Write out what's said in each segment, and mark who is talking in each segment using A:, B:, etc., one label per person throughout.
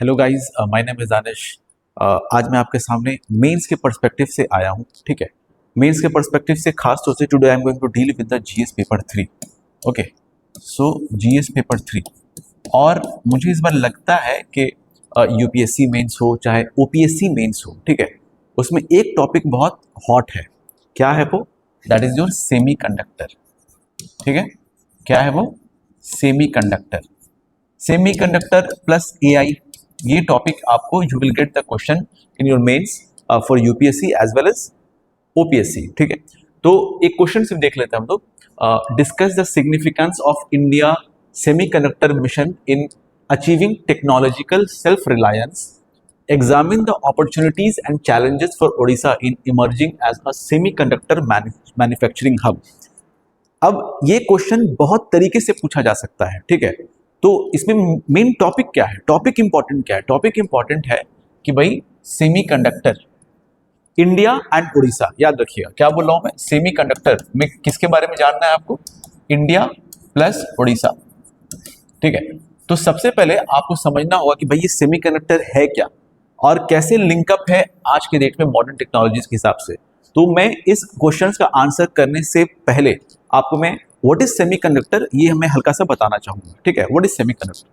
A: Hello guys, my name is Danish. आज मैं आपके सामने मेंस के पर्सपेक्टिव से आया हूँ। ठीक है, मेंस के पर्सपेक्टिव से खास तौर से today I am going to deal with the GS paper 3। Okay, so GS paper 3। और मुझे इस बार लगता है कि यूपीएससी मेंस हो चाहे ओपीएससी मेंस हो, ठीक है, उसमें एक टॉपिक बहुत हॉट है। क्या है वो? That is your semiconductor. ठीक है, क्या है वो? Semiconductor. Semiconductor plus AI, ये टॉपिक आपको you will get the question in your mains for UPSC as well as OPSC. ठीक है, तो एक क्वेश्चन सिर्फ देख लेते हैं हम लोग। Discuss the significance of India semiconductor mission in achieving technological self reliance, examine the opportunities and challenges for Odisha in emerging as a semiconductor manufacturing hub. अब ये क्वेश्चन बहुत तरीके से पूछा जा सकता है। ठीक है, तो इसमें मेन टॉपिक क्या है? टॉपिक इंपॉर्टेंट क्या है? टॉपिक इंपॉर्टेंट है कि भाई सेमीकंडक्टर, इंडिया एंड उड़ीसा। याद रखिएगा, क्या बोल रहा हूं मैं? सेमीकंडक्टर में किसके बारे में जानना है आपको? India plus Orissa. ठीक है, तो सबसे पहले आपको समझना होगा कि भाई ये सेमीकंडक्टर है क्या और कैसे लिंकअप है आज के डेट में मॉडर्न टेक्नोलॉजीज के हिसाब से। तो मैं इस क्वेश्चन का आंसर करने से पहले आपको मैं व्हाट इज सेमीकंडक्टर ये मैं हल्का सा बताना चाहूंगा। ठीक है, व्हाट इज सेमीकंडक्टर?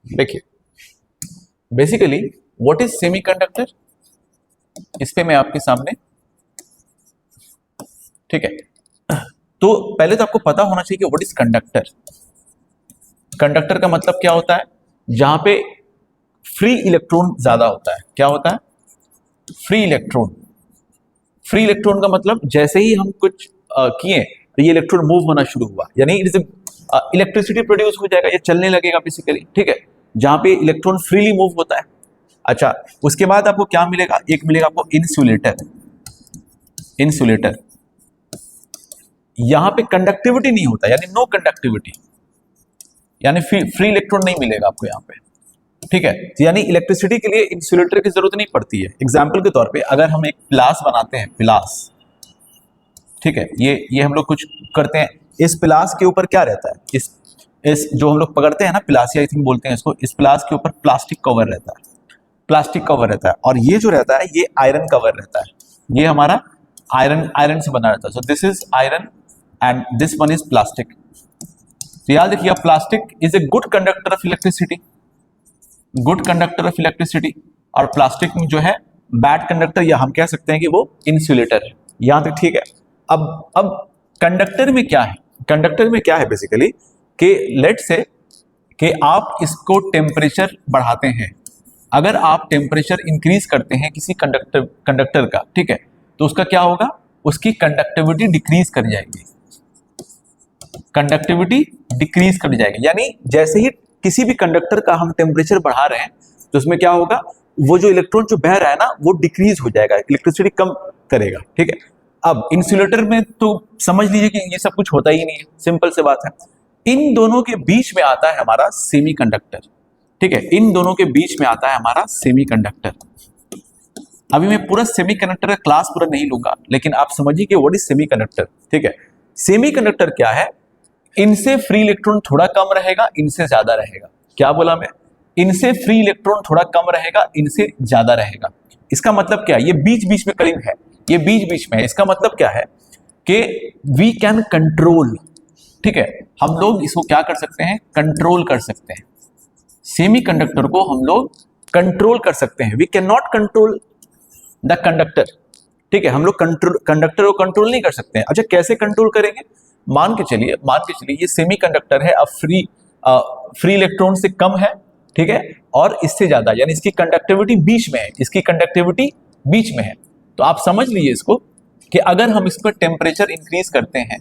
A: देखिए, बेसिकली व्हाट इज सेमीकंडक्टर, इस पे मैं आपके सामने, ठीक है, तो पहले तो आपको पता होना चाहिए कि व्हाट इज कंडक्टर। कंडक्टर का मतलब क्या होता है? जहां पे फ्री इलेक्ट्रॉन ज्यादा होता है। क्या होता है? Free electron. फ्री इलेक्ट्रॉन का मतलब जैसे ही हम कुछ किए तो ये इलेक्ट्रॉन मूव होना शुरू हुआ, यानी इलेक्ट्रिसिटी प्रोड्यूस हो जाएगा, ये चलने लगेगा बेसिकली। ठीक है, जहां पे इलेक्ट्रॉन फ्रीली मूव होता है। अच्छा, उसके बाद आपको क्या मिलेगा? एक मिलेगा आपको इंसुलेटर। इंसुलेटर, यहां पे कंडक्टिविटी नहीं होता, यानी नो कंडक्टिविटी, यानी फ्री इलेक्ट्रॉन नहीं मिलेगा आपको यहां पे। ठीक है, यानी इलेक्ट्रिसिटी के लिए इंसुलेटर की जरूरत नहीं पड़ती है। एग्जाम्पल के तौर पे अगर हम एक प्लास बनाते हैं, प्लास, ठीक है, ये हम लोग कुछ करते हैं, इस प्लास के ऊपर क्या रहता है? इस जो हम लोग पकड़ते हैं ना, प्लासी आई थिंक बोलते हैं इसको, इस प्लास के ऊपर प्लास्टिक कवर रहता है। प्लास्टिक कवर रहता है, और ये जो रहता है ये आयरन कवर रहता है। ये हमारा आयरन से बना रहता है। So this is iron and this one is plastic. तो याद रखिए, plastic is a good conductor of electricity, good conductor of electricity, और प्लास्टिक में जो है बैड कंडक्टर, या हम कह सकते हैं कि वो इंसुलेटर है। यहां तक ठीक है। अब कंडक्टर में क्या है? कंडक्टर में क्या है बेसिकली कि लेट से कि आप इसको टेम्परेचर बढ़ाते हैं। अगर आप टेम्परेचर इंक्रीज करते हैं किसी कंडक्टर का, ठीक है, तो उसका क्या होगा? उसकी कंडक्टिविटी डिक्रीज कर जाएगी। कंडक्टिविटी डिक्रीज कर जाएगी, यानी जैसे ही किसी भी कंडक्टर का हम टेम्परेचर बढ़ा रहे हैं तो उसमें क्या होगा? वो जो इलेक्ट्रॉन जो बह रहा है ना, वो डिक्रीज हो जाएगा, इलेक्ट्रिसिटी कम करेगा। ठीक है, अब इंसुलेटर में तो समझ लीजिए कि ये सब कुछ होता ही नहीं है, सिंपल से बात है। इन दोनों के बीच में आता है हमारा सेमीकंडक्टर। ठीक है, इन दोनों के बीच में आता है हमारा सेमीकंडक्टर। अभी मैं पूरा सेमीकंडक्टर का क्लास पूरा नहीं लूंगा, लेकिन आप समझिए कि व्हाट इज सेमीकंडक्टर। ठीक है, सेमीकंडक्टर क्या है? इनसे फ्री इलेक्ट्रॉन थोड़ा कम रहेगा, इनसे ज्यादा रहेगा। क्या बोला मैं? इनसे फ्री इलेक्ट्रॉन थोड़ा कम रहेगा, इनसे ज्यादा रहेगा। इसका मतलब क्या है? ये बीच बीच में करीब है, ये बीच बीच में है। इसका मतलब क्या है कि वी कैन कंट्रोल। ठीक है, हम लोग इसको क्या कर सकते हैं? कंट्रोल कर सकते हैं। सेमीकंडक्टर को हम लोग कंट्रोल कर सकते हैं। We can not control the conductor. ठीक है, हम लोग कंडक्टर को कंट्रोल नहीं कर सकते हैं। अच्छा, कैसे कंट्रोल करेंगे? मान के चलिए ये सेमीकंडक्टर है, अब फ्री इलेक्ट्रॉन से कम है, ठीक है, और इससे ज्यादा, यानी इसकी कंडक्टिविटी बीच में है, इसकी कंडक्टिविटी बीच में है। तो आप समझ लीजिए इसको कि अगर हम इस पर टेम्परेचर इंक्रीज करते हैं,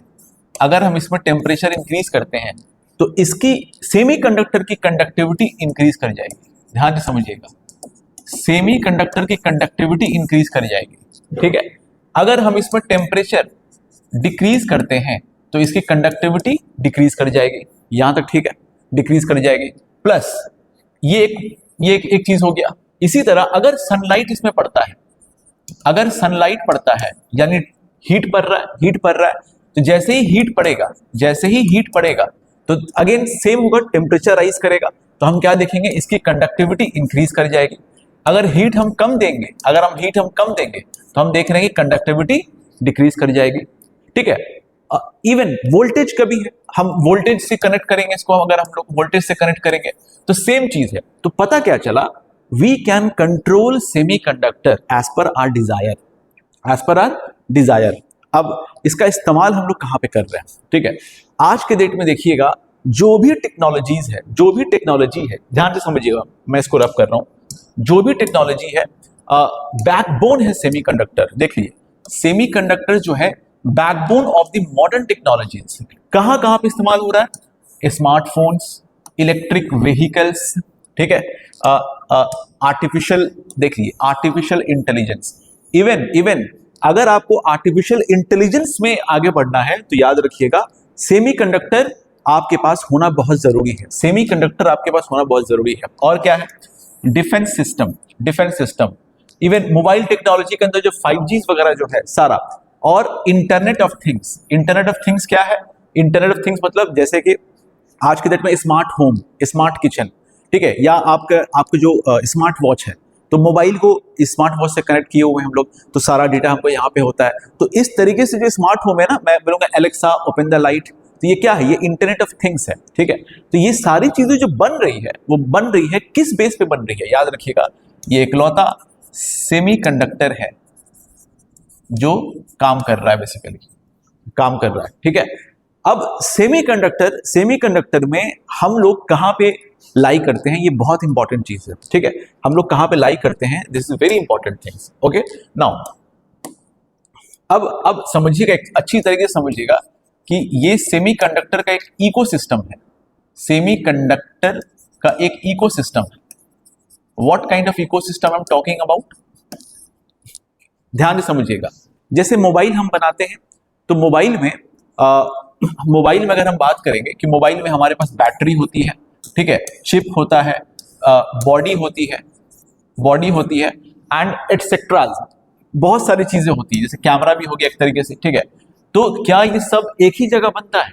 A: अगर हम इसमें टेम्परेचर इंक्रीज करते हैं तो इसकी सेमीकंडक्टर की कंडक्टिविटी इंक्रीज कर जाएगी। ध्यान से समझिएगा, सेमीकंडक्टर की कंडक्टिविटी इंक्रीज कर जाएगी। ठीक है, अगर हम इसमें टेम्परेचर डिक्रीज करते हैं तो इसकी कंडक्टिविटी डिक्रीज कर जाएगी। यहां तक ठीक है, डिक्रीज कर जाएगी। प्लस ये एक चीज हो गया। इसी तरह अगर सनलाइट इसमें पड़ता है, अगर सनलाइट पड़ता है यानी हीट पड़ रहा है, तो जैसे ही हीट पड़ेगा तो अगेन सेम होगा, टेम्परेचर राइज करेगा तो हम क्या देखेंगे, इसकी कंडक्टिविटी इंक्रीज कर जाएगी। अगर हीट हम कम देंगे तो हम देख रहे हैं कि कंडक्टिविटी डिक्रीज कर जाएगी। ठीक है, इवन वोल्टेज का भी है, हम वोल्टेज से कनेक्ट करेंगे इसको, अगर हम लोग वोल्टेज से कनेक्ट करेंगे तो सेम चीज है। तो पता क्या चला, we can control semiconductor as per our desire. अब इसका इस्तेमाल हम लोग कहां पे कर रहे हैं? ठीक है, आज के डेट में देखिएगा, जो भी टेक्नोलॉजी है, ध्यान से समझिएगा, मैं इसको रब कर रहा हूं, जो भी टेक्नोलॉजी है, बैकबोन है सेमीकंडक्टर। देख लीजिए, सेमीकंडक्टर जो है backbone of the modern technologies. कहां कहां पे इस्तेमाल हो रहा है? स्मार्टफोन्स, इलेक्ट्रिक व्हीकल्स, ठीक है, आर्टिफिशियल, देख लीजिए आर्टिफिशियल इंटेलिजेंस। इवन अगर आपको आर्टिफिशियल इंटेलिजेंस में आगे बढ़ना है तो याद रखिएगा, सेमीकंडक्टर आपके पास होना बहुत जरूरी है। सेमीकंडक्टर आपके पास होना बहुत जरूरी है। और क्या है? Defence system, even mobile technology के अंदर जो 5G वगैरह जो है सारा, और इंटरनेट ऑफ थिंग्स क्या है? इंटरनेट ऑफ थिंग्स मतलब जैसे कि आज के डेट में स्मार्ट होम, स्मार्ट किचन, ठीक है, या आपका जो स्मार्ट वॉच है, तो मोबाइल को स्मार्ट वॉच से कनेक्ट किए हुए हम लोग, तो सारा डेटा हमको यहाँ पे होता है। तो इस तरीके से जो स्मार्ट होम है ना, मैं बोलूंगा एलेक्सा ओपन द लाइट, तो ये क्या है? ये इंटरनेट ऑफ थिंग्स है। ठीक है, तो ये सारी चीजें जो बन रही है, वो बन रही है किस बेस पे बन रही है? याद रखिएगा, ये इकलौता सेमीकंडक्टर है जो काम कर रहा है, बेसिकली काम कर रहा है। ठीक है, अब सेमीकंडक्टर में हम लोग कहां पे लाई करते हैं, ये बहुत इंपॉर्टेंट चीज है। ठीक है, हम लोग कहां पे लाई करते हैं, this is very important things. Okay, now अब समझिएगा, अच्छी तरीके से समझिएगा कि ये सेमीकंडक्टर का एक इकोसिस्टम है। सेमीकंडक्टर का एक इकोसिस्टम है। What kind of ecosystem I am talking about? ध्यान से समझिएगा। जैसे मोबाइल हम बनाते हैं, तो मोबाइल में अगर हम बात करेंगे कि मोबाइल में हमारे पास बैटरी होती है, ठीक है, चिप होता है, बॉडी होती है एंड एटसेट्रा, बहुत सारी चीजें होती है, जैसे कैमरा भी हो गया एक तरीके से। ठीक है, तो क्या ये सब एक ही जगह बनता है?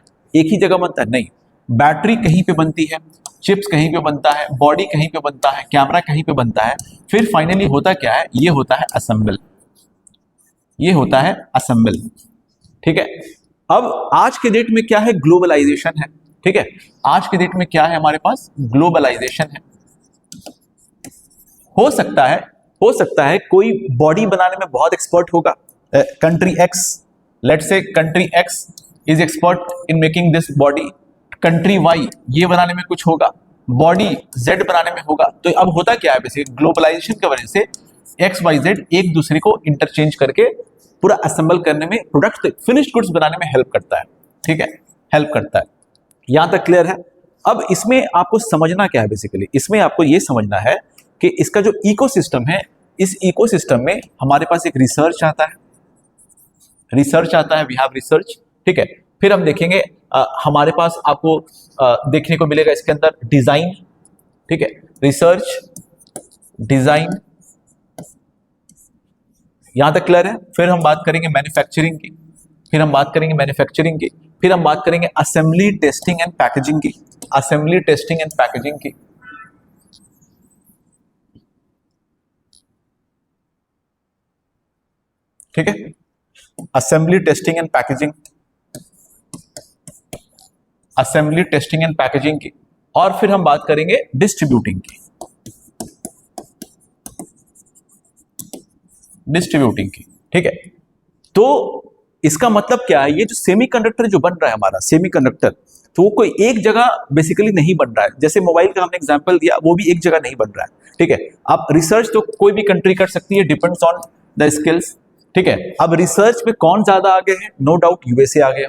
A: नहीं, बैटरी कहीं पे बनती है, चिप्स कहीं पे बनता है, बॉडी कहीं पे बनता है, कैमरा कहीं पे बनता है, फिर फाइनली होता क्या है? ये होता है असेंबल। ठीक है, अब आज के डेट में क्या है? ग्लोबलाइजेशन है। ठीक है, आज के डेट में क्या है हमारे पास? ग्लोबलाइजेशन है। हो सकता है कोई बॉडी बनाने में बहुत एक्सपर्ट होगा, country X, let's say country X is expert in making this body, country Y ये बनाने में कुछ होगा, बॉडी जेड बनाने में होगा। तो अब होता क्या है? बेसिकली ग्लोबलाइजेशन की वजह से एक्स वाई जेड एक दूसरे को इंटरचेंज करके पूरा असेंबल करने में, प्रोडक्ट फिनिश्ड गुड्स बनाने में हेल्प करता है। ठीक है, हेल्प करता है। यहां तक क्लियर है? अब इसमें आपको समझना क्या है? बेसिकली इसमें आपको ये समझना है कि इसका जो इकोसिस्टम है, इस इकोसिस्टम में हमारे पास एक रिसर्च आता है, वी हैव रिसर्च। ठीक है, फिर हम देखेंगे हमारे पास आपको देखने को मिलेगा इसके अंदर डिजाइन। ठीक है, रिसर्च, डिजाइन, यहां तक क्लियर है? फिर हम बात करेंगे मैन्युफैक्चरिंग की, फिर हम बात करेंगे असेंबली, टेस्टिंग एंड पैकेजिंग की। ठीक है, असेंबली, टेस्टिंग एंड पैकेजिंग की। और फिर हम बात करेंगे डिस्ट्रीब्यूटिंग की। ठीक है, तो इसका मतलब क्या है? ये जो सेमीकंडक्टर जो बन रहा है हमारा सेमीकंडक्टर, तो वो कोई एक जगह बेसिकली नहीं बन रहा है। जैसे मोबाइल का हमने एग्जांपल दिया, वो भी एक जगह नहीं बन रहा है। ठीक है, अब रिसर्च तो कोई भी कंट्री कर सकती है, डिपेंड्स ऑन द स्किल्स। ठीक है, अब रिसर्च में कौन ज्यादा आगे है? नो डाउट यूएसए आगे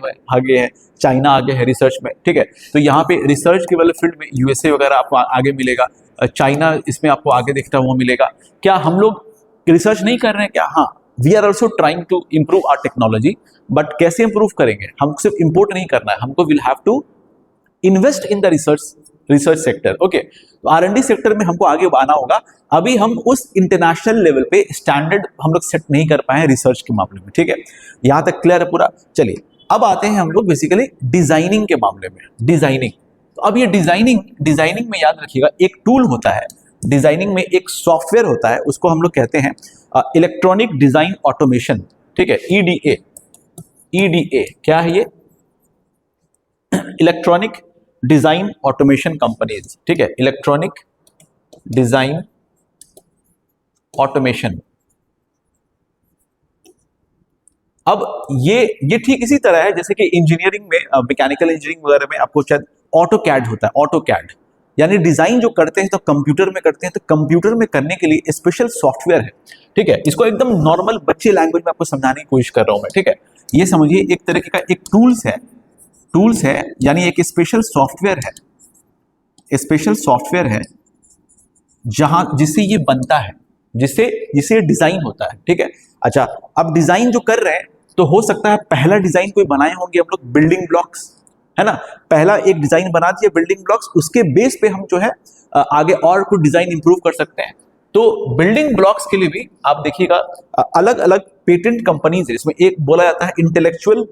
A: है, चाइना आगे है रिसर्च में। ठीक है, तो यहाँ पे रिसर्च के वाले फील्ड में यूएसए वगैरह आपको आगे मिलेगा, चाइना इसमें आपको आगे दिखता हुआ मिलेगा। क्या हम लोग रिसर्च नहीं कर रहे हैं क्या? हाँ, we are also trying to improve our technology, but कैसे इंप्रूव करेंगे? हमको सिर्फ इंपोर्ट नहीं करना है, हमको will have to invest in the research sector. Okay, तो R&D सेक्टर में हमको आगे आना होगा। अभी हम उस इंटरनेशनल लेवल पे स्टैंडर्ड हम लोग सेट नहीं कर पाए हैं रिसर्च के मामले में। ठीक है, यहां तक क्लियर है पूरा? चलिए, अब आते हैं हम लोग बेसिकली डिजाइनिंग के मामले में। डिजाइनिंग, तो अब ये डिजाइनिंग में याद रखिएगा एक टूल होता है, डिजाइनिंग में एक सॉफ्टवेयर होता है, उसको हम लोग कहते हैं इलेक्ट्रॉनिक डिजाइन ऑटोमेशन, ठीक है, ईडीए। ईडीए क्या है? ये इलेक्ट्रॉनिक डिजाइन ऑटोमेशन कंपनीज, ठीक है, इलेक्ट्रॉनिक डिजाइन ऑटोमेशन। अब ये ठीक इसी तरह है जैसे कि इंजीनियरिंग में, मैकेनिकल इंजीनियरिंग वगैरह में आपको शायद ऑटो कैड होता है। ऑटो कैड यानी डिजाइन जो करते हैं तो कंप्यूटर में करते हैं, तो कंप्यूटर में करने के लिए स्पेशल सॉफ्टवेयर है, ठीक है। इसको एकदम नॉर्मल बच्चे लैंग्वेज में आपको समझाने की कोशिश कर रहा हूं मैं, ठीक है। ये समझिए एक तरीके का एक टूल्स है यानी एक स्पेशल सॉफ्टवेयर है जहां जिससे ये बनता है, जिससे डिजाइन होता है, ठीक है। अच्छा, अब डिजाइन जो कर रहे हैं तो हो सकता है पहला डिजाइन कोई बनाए होंगे हम लोग बिल्डिंग ब्लॉक्स, है ना। पहला एक डिजाइन बना दिया बिल्डिंग ब्लॉक्स, उसके बेस पे हम जो है आगे और कुछ डिजाइन इंप्रूव कर सकते हैं। तो बिल्डिंग ब्लॉक्स के लिए भी आप देखिएगा अलग अलग पेटेंट कंपनीज है। इसमें एक बोला जाता है intellectual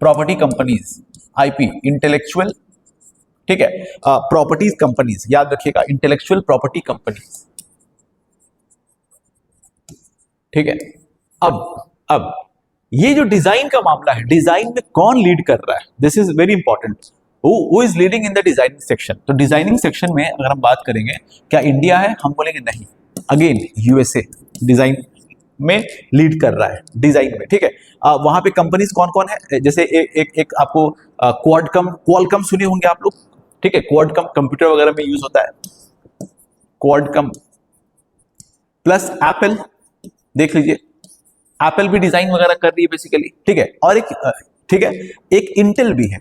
A: property companies, IP, intellectual, ठीक है, प्रॉपर्टीज कंपनीज, याद रखिएगा इंटेलेक्चुअल प्रॉपर्टी कंपनीज, ठीक है। अब ये जो डिजाइन का मामला है, डिजाइन में कौन लीड कर रहा है, this is very important. Who is leading in the designing section? तो डिजाइनिंग सेक्शन में अगर हम बात करेंगे, क्या इंडिया है? हम बोलेंगे नहीं, अगेन यूएसए डिजाइन में लीड कर रहा है, डिजाइन में, ठीक है। वहां पे कंपनीज कौन कौन है? जैसे एक आपको क्वालकॉम सुने होंगे आप लोग, ठीक है, क्वाडकॉम कंप्यूटर वगैरह में यूज होता है, क्वाडकॉम प्लस एप्पल, देख लीजिए एप्पल भी डिजाइन वगैरह कर रही है बेसिकली, ठीक है। और एक इंटेल भी है,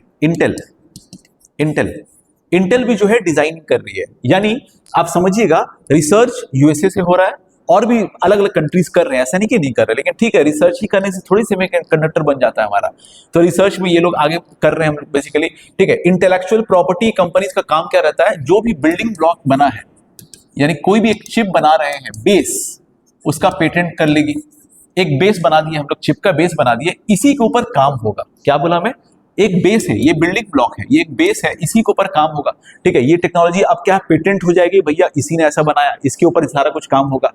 A: इंटेल भी जो है डिजाइन कर रही है। यानी आप समझिएगा रिसर्च यूएसए से हो रहा है और भी अलग अलग कंट्रीज कर रहे हैं, ऐसा नहीं कि नहीं कर रहे, लेकिन ठीक है, रिसर्च ही करने से थोड़ी सेमीकंडक्टर बन जाता है हमारा, तो रिसर्च में ये लोग आगे कर रहे हैं हम बेसिकली, ठीक है। इंटेलेक्चुअल प्रॉपर्टी कंपनीज का काम क्या रहता है? जो भी बिल्डिंग ब्लॉक बना है, यानी कोई भी एक चिप बना रहे हैं, बेस, उसका पेटेंट कर लेगी। एक बेस बना दिए हम लोग, चिप का बेस बना दिए, इसी के ऊपर काम होगा। क्या बोला मैं? एक बेस है, ये बिल्डिंग ब्लॉक है, ये एक बेस है, इसी के ऊपर काम होगा, ठीक है। ये टेक्नोलॉजी अब क्या पेटेंट हो जाएगी, भैया इसी ने ऐसा बनाया, इसके ऊपर सारा कुछ काम होगा,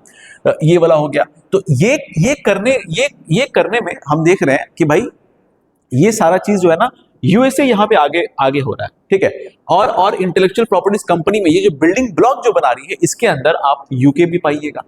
A: ये वाला हो गया। तो ये करने में हम देख रहे हैं कि भाई ये सारा चीज जो है ना, यूएसए यहाँ पे आगे हो रहा है, ठीक है। और इंटेलेक्चुअल प्रॉपर्टीज कंपनी में ये जो बिल्डिंग ब्लॉक जो बना रही है, इसके अंदर आप यूके भी पाइएगा,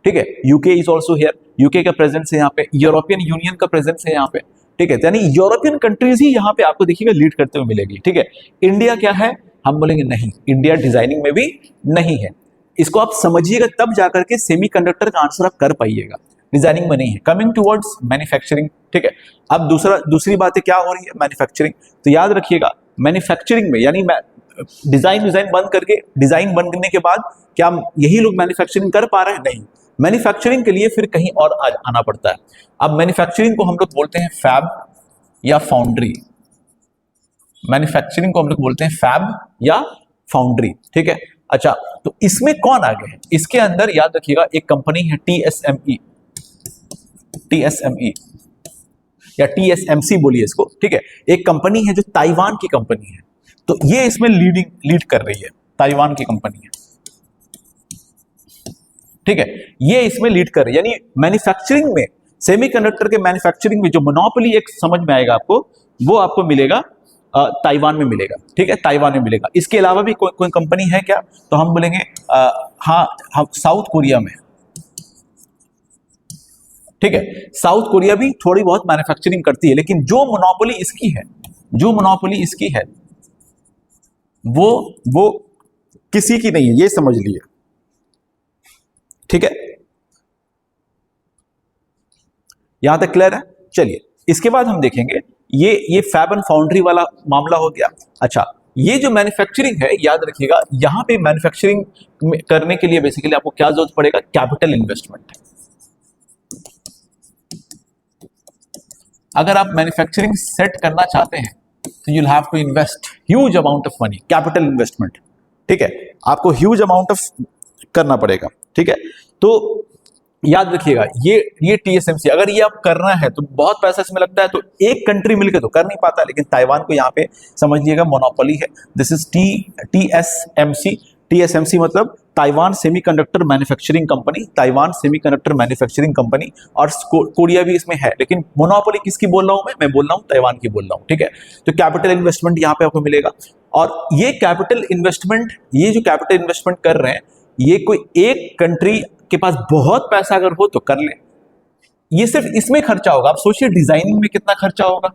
A: ठीक है। UK is also here, UK का प्रेजेंस है यहाँ पे, यूरोपियन यूनियन का प्रेजेंस है यहाँ पे, ठीक है। यानी यूरोपियन कंट्रीज ही यहाँ पे आपको देखिएगा लीड करते हुए मिलेगी, ठीक है। इंडिया क्या है? हम बोलेंगे नहीं, इंडिया डिजाइनिंग में भी नहीं है। इसको आप समझिएगा तब जाकर के सेमीकंडक्टर का आंसर आप कर पाइएगा, डिजाइनिंग में नहीं है। कमिंग टुवर्ड्स मैन्युफैक्चरिंग, ठीक है। अब दूसरी बातें क्या हो रही है? मैन्युफैक्चरिंग। तो याद रखिएगा मैन्युफैक्चरिंग में, यानी डिजाइन बंद करके, डिजाइन बनने के बाद क्या यही लोग मैन्युफैक्चरिंग कर पा रहे हैं? नहीं, मैन्युफैक्चरिंग के लिए फिर कहीं और आना पड़ता है। अब मैन्युफैक्चरिंग को हम लोग बोलते हैं फैब या फाउंड्री, मैन्युफैक्चरिंग को हम लोग बोलते हैं फैब या फाउंड्री, ठीक है। अच्छा, तो इसमें कौन आगे है? इसके अंदर याद रखिएगा एक कंपनी है टीएसएमई या टीएसएमसी बोलिए इसको, ठीक है। एक कंपनी है जो ताइवान की कंपनी है, तो ये इसमें लीड कर रही है, ताइवान की कंपनी है, ठीक है। ये इसमें लीड कर रही है, यानी मैन्युफैक्चरिंग में, सेमीकंडक्टर के मैन्युफैक्चरिंग में जो मोनोपोली एक समझ में आएगा आपको, वो आपको मिलेगा ताइवान में मिलेगा, ठीक है, ताइवान में मिलेगा। इसके अलावा भी कोई कंपनी है क्या? तो हम बोलेंगे हाँ, साउथ कोरिया में, ठीक है। साउथ कोरिया भी थोड़ी बहुत मैन्युफैक्चरिंग करती है, लेकिन जो मोनोपोली इसकी है वो किसी की नहीं है, ये समझ लिए, ठीक है। यहां तक क्लियर है? चलिए, इसके बाद हम देखेंगे ये फैब एंड फाउंड्री वाला मामला हो गया। अच्छा, ये जो मैन्युफैक्चरिंग है, याद रखिएगा यहां पे मैन्युफैक्चरिंग करने के लिए बेसिकली आपको क्या जरूरत पड़ेगा? Capital investment. अगर आप मैन्युफैक्चरिंग सेट करना चाहते हैं तो you will have to invest huge amount of money, capital investment, ठीक है। आपको ह्यूज अमाउंट ऑफ करना पड़ेगा, ठीक है। तो याद रखिएगा, ये टीएसएमसी अगर ये आप करना है तो बहुत पैसा इसमें लगता है, तो एक कंट्री मिलकर तो कर नहीं पाता, लेकिन ताइवान को यहाँ पे समझ लीजिएगा मोनोपोली है। This is TSMC. टीएसएमसी मतलब Taiwan semiconductor manufacturing company, Taiwan semiconductor manufacturing company, और कोरिया भी इसमें है, लेकिन मोनोपोली किसकी बोल रहा हूं मैं बोल रहा हूं ताइवान की बोल रहा हूं, ठीक है। तो कैपिटल इन्वेस्टमेंट यहाँ पे आपको मिलेगा, और ये कैपिटल इन्वेस्टमेंट, ये जो कैपिटल इन्वेस्टमेंट कर रहे हैं, ये कोई एक कंट्री के पास बहुत पैसा अगर हो तो कर ले, ये सिर्फ इसमें खर्चा होगा। आप सोचिए डिजाइनिंग में कितना खर्चा होगा,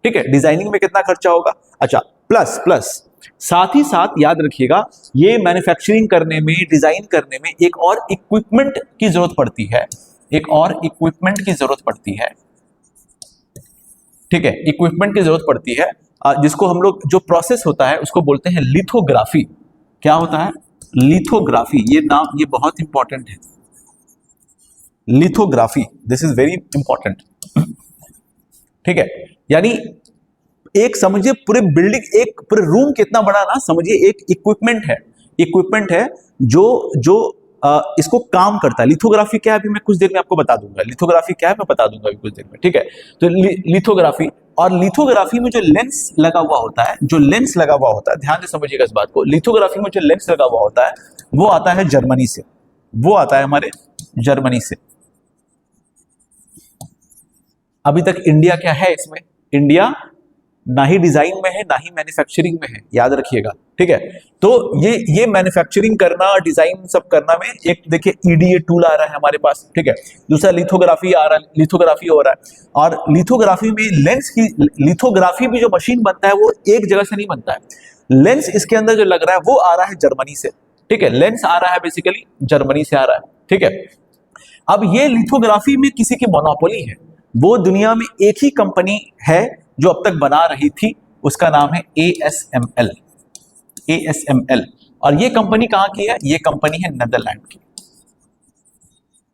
A: ठीक है, डिजाइनिंग में कितना खर्चा होगा। अच्छा, प्लस साथ ही साथ याद रखिएगा, ये मैन्युफैक्चरिंग करने में, डिजाइन करने में एक और इक्विपमेंट की जरूरत पड़ती है, एक और इक्विपमेंट की जरूरत पड़ती है, ठीक है, इक्विपमेंट की जरूरत पड़ती है, जिसको हम लोग, जो प्रोसेस होता है उसको बोलते हैं लिथोग्राफी। क्या होता है? लिथोग्राफी। ये नाम, ये बहुत इंपॉर्टेंट है, lithography, this is very important, ठीक है। यानी एक समझिए पूरे बिल्डिंग, एक पूरे रूम कितना बड़ा ना, समझिए एक इक्विपमेंट है, इक्विपमेंट है जो इसको काम करता है। लिथोग्राफी क्या है अभी मैं कुछ देर में आपको बता दूंगा, लिथोग्राफी क्या है मैं बता दूंगा अभी कुछ देर में, ठीक है। तो लिथोग्राफी, और लिथोग्राफी में जो लेंस लगा हुआ होता है, जो लेंस लगा हुआ होता है, ध्यान से समझिएगा इस बात को, लिथोग्राफी में जो लेंस लगा हुआ होता है वो आता है जर्मनी से, वो आता है हमारे जर्मनी से। अभी तक इंडिया क्या है इसमें? इंडिया ना ही डिजाइन में है, ना ही मैन्युफैक्चरिंग में है, याद रखिएगा, ठीक है। तो ये मैन्युफैक्चरिंग करना, डिजाइन सब करना में, एक देखिए ईडीए टूल आ रहा है हमारे पास, ठीक है। दूसरा लिथोग्राफी आ रहा है, लिथोग्राफी हो रहा है, और लिथोग्राफी में लेंस की, लिथोग्राफी भी जो मशीन बनता है वो एक जगह से नहीं बनता है, लेंस इसके अंदर जो लग रहा है वो आ रहा है जर्मनी से, ठीक है, लेंस आ रहा है बेसिकली जर्मनी से आ रहा है, ठीक है। अब ये लिथोग्राफी में किसी की मोनोपोली है, वो दुनिया में एक ही कंपनी है जो अब तक बना रही थी, उसका नाम है ASML, ASML। और ये कंपनी कहां की है? ये कंपनी है नेदरलैंड की।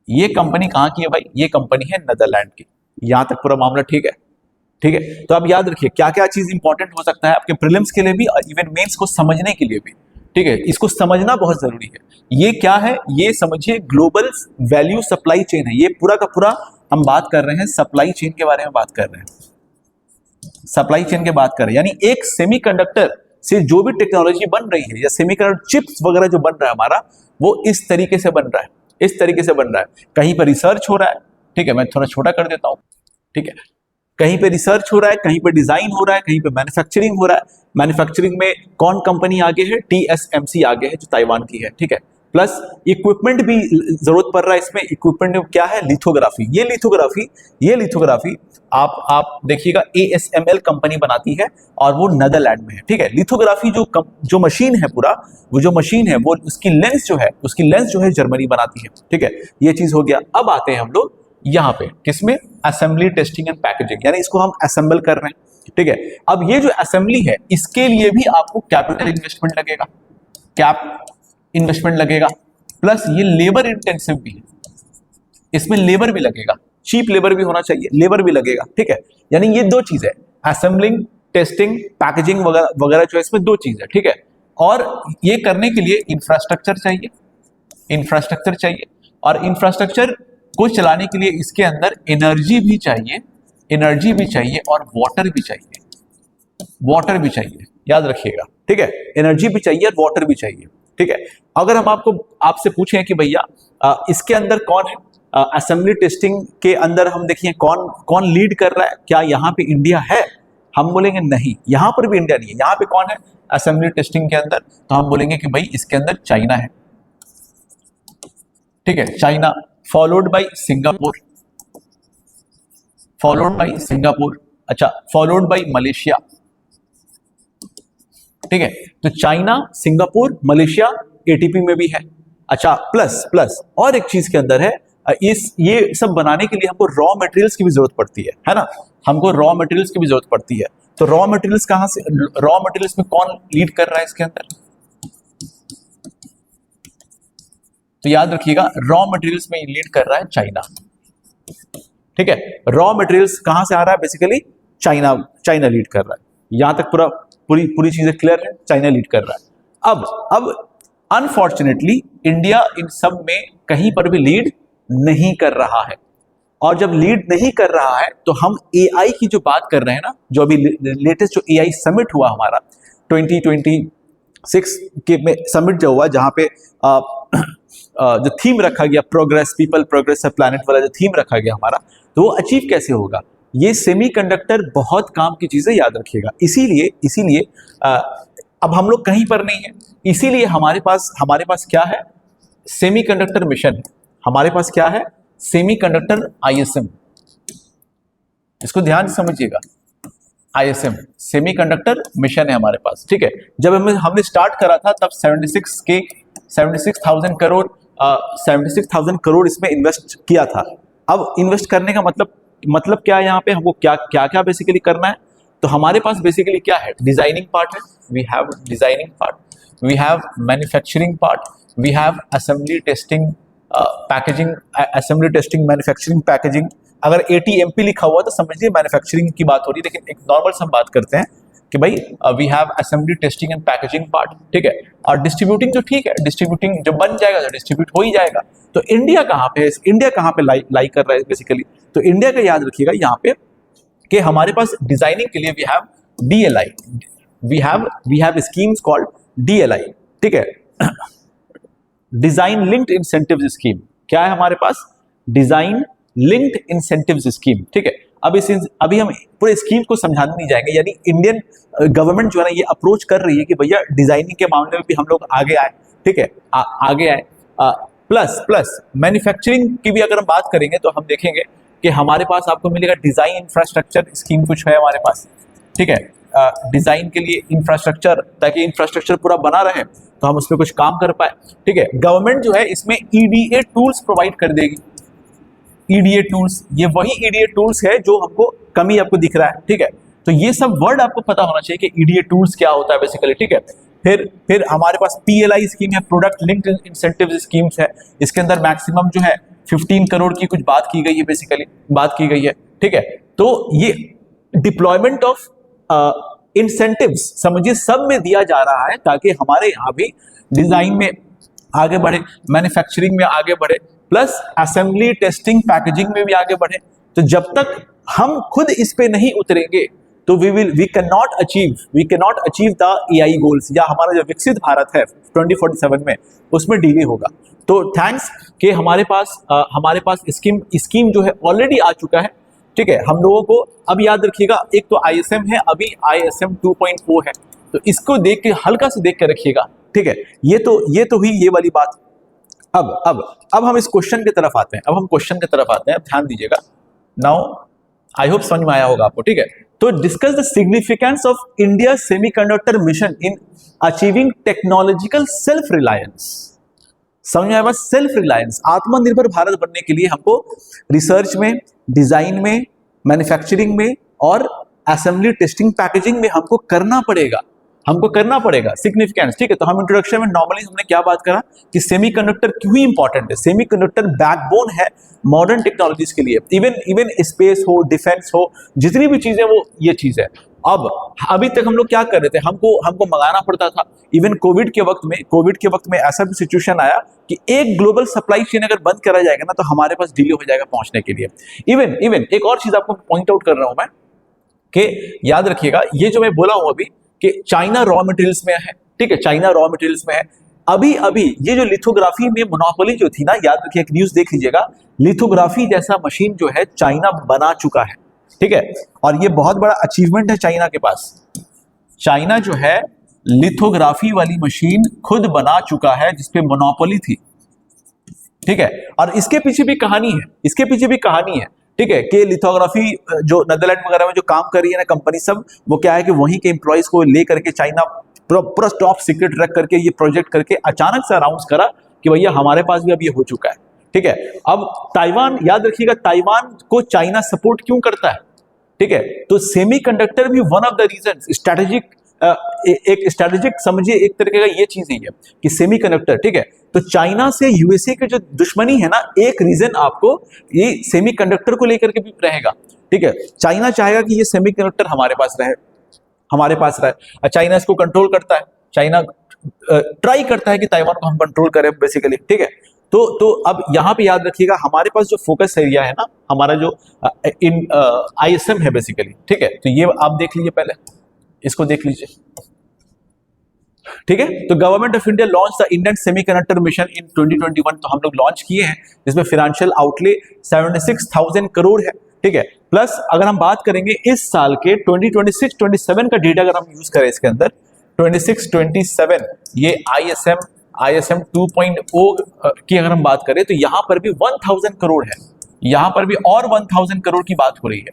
A: ये कंपनी कहां की है भाई? ये कंपनी है नेदरलैंड की। यहां तक पूरा मामला ठीक है, ठीक है। तो आप याद रखिए क्या क्या चीज इंपॉर्टेंट हो सकता है आपके प्रीलिम्स के लिए भी और इवन मेंस को समझने के लिए भी, ठीक है। इसको समझना बहुत जरूरी है। ये क्या है? ये समझिए ग्लोबल वैल्यू सप्लाई चेन है। ये पूरा का पूरा हम बात कर रहे हैं सप्लाई चेन के बारे में बात कर रहे हैं, सप्लाई चेन के बात कर रहे हैं। यानी एक सेमीकंडक्टर से जो भी टेक्नोलॉजी बन रही है या सेमीकंडक्टर चिप्स वगैरह जो बन रहा है हमारा, वो इस तरीके से बन रहा है, इस तरीके से बन रहा है। कहीं पर रिसर्च हो रहा है, ठीक है, मैं थोड़ा छोटा कर देता हूं, ठीक है। कहीं पे रिसर्च हो रहा है, कहीं पे डिजाइन हो रहा है, कहीं पे मैन्युफैक्चरिंग हो रहा है। मैन्युफैक्चरिंग में कौन कंपनी आगे है? TSMC आगे है, जो ताइवान की है, ठीक है। प्लस इक्विपमेंट भी जरूरत पड़ रहा है इसमें। इक्विपमेंट क्या है? लिथोग्राफी। ये लिथोग्राफी आप देखिएगा ASML कंपनी बनाती है और वो नेदरलैंड में है, ठीक है। लिथोग्राफी जो मशीन है, पूरा वो जो मशीन है, वो उसकी लेंस जो है जर्मनी बनाती है, ठीक है। ये चीज हो गया। अब आते हैं हम लोग यहाँ पे किसमें? असेंबली, टेस्टिंग एंड पैकेजिंग, यानी इसको हम असेंबल कर रहे हैं, ठीक है। अब ये जो असेंबली है, इसके लिए भी आपको कैपिटल इन्वेस्टमेंट लगेगा, इन्वेस्टमेंट लगेगा, प्लस ये लेबर इंटेंसिव भी है, इसमें लेबर भी लगेगा, चीप लेबर भी होना चाहिए, लेबर भी लगेगा, ठीक है। यानी ये दो चीज है, असेंबलिंग, टेस्टिंग, पैकेजिंग वगैरह जो है, इसमें दो चीज है, ठीक है। और ये करने के लिए इंफ्रास्ट्रक्चर चाहिए, और इंफ्रास्ट्रक्चर को चलाने के लिए इसके अंदर एनर्जी भी चाहिए और वाटर भी चाहिए, याद रखिएगा, ठीक है। एनर्जी भी चाहिए और वाटर भी चाहिए, ठीक है। अगर हम आपसे पूछें कि भैया इसके अंदर कौन है, असेंबली टेस्टिंग के अंदर हम देखिए कौन लीड कर रहा है, क्या यहाँ पे इंडिया है? हम बोलेंगे नहीं, यहाँ पर भी इंडिया नहीं है। यहाँ पे कौन है असेंबली टेस्टिंग के अंदर? तो हम बोलेंगे कि भाई इसके अंदर चाइना है, ठीक है, चाइना, फॉलोड बाय सिंगापुर, अच्छा, फॉलोड बाय मलेशिया, ठीक है। तो चाइना, सिंगापुर, मलेशिया ATP में भी है। अच्छा, प्लस और एक चीज के अंदर है, ये सब बनाने के लिए हमको रॉ मटेरियल्स की भी जरूरत पड़ती है ना, हमको रॉ मटेरियल्स की भी जरूरत पड़ती है। तो रॉ मटेरियल्स कहां से, रॉ मटेरियल्स में कौन लीड कर रहा है इसके अंदर? तो याद रखिएगा, रॉ मटेरियल्स में लीड कर रहा है चाइना, ठीक है। रॉ मटेरियल्स कहां से आ रहा है? बेसिकली चाइना लीड कर रहा है। यहां तक पूरी चीजें क्लियर है, चाइना लीड कर रहा है। अब अनफॉर्चुनेटली इंडिया इन सब में कहीं पर भी लीड नहीं कर रहा है। और जब लीड नहीं कर रहा है तो हम एआई की जो बात कर रहे हैं ना, जो अभी लेटेस्ट जो एआई समिट हुआ हमारा 2026 के में समिट जो हुआ, जहां पे जो थीम रखा गया प्रोग्रेस, पीपल प्रोग्रेस प्लैनेट वाला जो थीम रखा गया हमारा, तो वो अचीव कैसे होगा? ये सेमीकंडक्टर बहुत काम की चीजें, याद रखिएगा। इसीलिए अब हम लोग कहीं पर नहीं है, इसीलिए हमारे पास क्या है? Semiconductor mission. हमारे पास क्या है? Semiconductor ISM. इसको ध्यान से समझिएगा, आईएसएम सेमीकंडक्टर मिशन है हमारे पास, ठीक है। जब हमने स्टार्ट करा था तब 76,000 करोड़ इसमें इन्वेस्ट किया था। अब इन्वेस्ट करने का मतलब क्या है? यहाँ पे हमको क्या बेसिकली करना है? तो हमारे पास बेसिकली क्या है? डिजाइनिंग पार्ट है, we have designing part, we have manufacturing part, we have assembly testing packaging, assembly testing manufacturing packaging. अगर ATMP लिखा हुआ तो समझिए मैन्युफैक्चरिंग की बात हो रही है, लेकिन एक नॉर्मल से हम बात करते हैं कि भाई we have assembly testing and packaging part, ठीक है। और डिस्ट्रीब्यूटिंग जो, ठीक है, डिस्ट्रीब्यूटिंग जब बन जाएगा तो डिस्ट्रीब्यूट हो ही जाएगा। तो इंडिया कहाँ पे है? इंडिया कहाँ पे लाई कर रहा है बेसिकली? तो इंडिया का याद रखिएगा यहाँ पे कि हमारे पास डिजाइनिंग के लिए we have DLI, we have schemes called DLI, ठीक है, डिजाइन लिंक्ड इंसेंटिव्स स्कीम। क्या है हमारे पास? डिजाइन लिंक्ड इंसेंटिव्स स्कीम, ठीक है। अभी हम पूरे स्कीम को समझाने नहीं जाएंगे, यानी इंडियन गवर्नमेंट जो है ना ये अप्रोच कर रही है कि भैया डिजाइनिंग के मामले में भी हम लोग आगे आए, ठीक है, आगे आए। प्लस मैन्युफैक्चरिंग की भी अगर हम बात करेंगे तो हम देखेंगे कि हमारे पास आपको मिलेगा डिजाइन इंफ्रास्ट्रक्चर स्कीम कुछ है हमारे पास, ठीक है। डिजाइन के लिए इंफ्रास्ट्रक्चर, ताकि इंफ्रास्ट्रक्चर पूरा बना रहे तो हम उस पर कुछ काम कर पाए, ठीक है। गवर्नमेंट जो है इसमें EDA टूल्स प्रोवाइड कर देगी। EDA टूल्स, ये वही EDA टूल्स है जो हमको कमी आपको दिख रहा है, ठीक है। तो ये सब वर्ड आपको पता होना चाहिए कि EDA टूल्स क्या होता है बेसिकली, ठीक है। फिर हमारे पास PLI स्कीम है, प्रोडक्ट लिंक्ड इंसेंटिव स्कीम्स है। इसके अंदर मैक्सिमम जो है 15 करोड़ की कुछ बात की गई है, बेसिकली बात की गई है, ठीक है। तो ये डिप्लॉयमेंट ऑफ इंसेंटिव्स समझिए सब में दिया जा रहा है, ताकि हमारे यहाँ भी डिजाइन में आगे बढ़े, मैन्युफैक्चरिंग में आगे बढ़े, प्लस असेंबली टेस्टिंग पैकेजिंग में भी आगे बढ़े। तो जब तक हम खुद इस पे नहीं उतरेंगे तो we can not achieve the AI goals, या हमारा जो विकसित भारत है 2047 में, उसमें डिले होगा। तो थैंक्स कि हमारे पास स्कीम जो है ऑलरेडी आ चुका है, ठीक है। हम लोगों को अब याद रखिएगा, एक तो ISM है, अभी ISM 2.0 है, तो इसको देख के हल्का से देख के रखिएगा, ठीक है। ये तो हुई ये वाली बात। अब हम इस क्वेश्चन की तरफ आते हैं, ध्यान दीजिएगा। नाउ आई होप समझ में आया होगा आपको, ठीक है। तो discuss the significance of India semiconductor mission in achieving technological self Reliance. समझ में आया? सेल्फ रिलायंस, आत्मनिर्भर भारत बनने के लिए हमको रिसर्च में, डिजाइन में, मैन्युफैक्चरिंग में और असेंबली टेस्टिंग पैकेजिंग में हमको करना पड़ेगा सिग्निफिकेंस, ठीक है। तो हम इंट्रोडक्शन में नॉर्मली हमने क्या बात करा कि सेमीकंडक्टर क्यों इंपॉर्टेंट है। सेमीकंडक्टर बैकबोन है मॉडर्न टेक्नोलॉजीज के लिए, इवन स्पेस हो, डिफेंस हो, जितनी भी चीजें वो ये चीज है। अब अभी तक हम लोग क्या कर रहे थे, हमको मंगाना पड़ता था। इवन कोविड के वक्त में ऐसा भी सिचुएशन आया कि एक ग्लोबल सप्लाई चेन अगर बंद करा जाएगा ना तो हमारे पास डिले हो जाएगा पहुंचने के लिए। इवन एक और चीज आपको पॉइंट आउट कर रहा हूं मैं कि याद रखिएगा, ये जो मैं बोला हूं अभी कि चाइना रॉ मटेरियल्स में है, ठीक है, चाइना रॉ मटेरियल्स में है। अभी ये जो लिथोग्राफी में मोनोपोली जो थी ना, याद रखिए, एक न्यूज देख लीजिएगा, लिथोग्राफी जैसा मशीन जो है चाइना बना चुका है, ठीक है। और ये बहुत बड़ा अचीवमेंट है चाइना के पास। चाइना जो है लिथोग्राफी वाली मशीन खुद बना चुका है जिसपे मोनोपोली थी, ठीक है। और इसके पीछे भी कहानी है, ठीक है, कि लिथोग्राफी जो नेदरलैंड वगैरह में जो काम कर रही है ना कंपनी सब, वो क्या है कि वहीं के एम्प्लॉइज को लेकर के चाइना पूरा टॉप सीक्रेट रख करके ये प्रोजेक्ट करके अचानक से अनाउंस करा कि भैया हमारे पास भी अब ये हो चुका है, ठीक है। अब ताइवान, याद रखिएगा, ताइवान को चाइना सपोर्ट क्यों करता है, ठीक है। तो सेमीकंडक्टर भी one of the reason, strategic समझिए एक तरीके का ये चीज ही है कि सेमीकंडक्टर, ठीक है। तो चाइना से यूएसए के जो दुश्मनी है ना, एक रीजन आपको ये सेमीकंडक्टर को लेकर के भी रहेगा, ठीक है। चाइना चाहेगा कि ये सेमीकंडक्टर हमारे पास रहे। चाइना इसको कंट्रोल करता है, चाइना ट्राई करता है कि ताइवान को हम कंट्रोल करें बेसिकली, ठीक है। तो अब यहाँ पे याद रखिएगा, हमारे पास जो फोकस एरिया है ना, हमारा जो इन ISM है बेसिकली, ठीक है। तो ये आप देख लीजिए, पहले इसको देख लीजिए, ठीक है। तो government of India launch the Indian semiconductor mission in 2021, तो हम लोग लॉन्च किए हैं, जिसमें फाइनेंशियल आउटले 76,000 करोड़ है, ठीक है। प्लस अगर हम बात करेंगे इस साल के 2026-27 का डेटा अगर हम यूज करें इसके अंदर 26-27, ये ISM 2.0 की अगर हम बात करें तो यहां पर भी 1000 करोड़ है, यहां पर भी और 1000 करोड़ की बात हो रही है,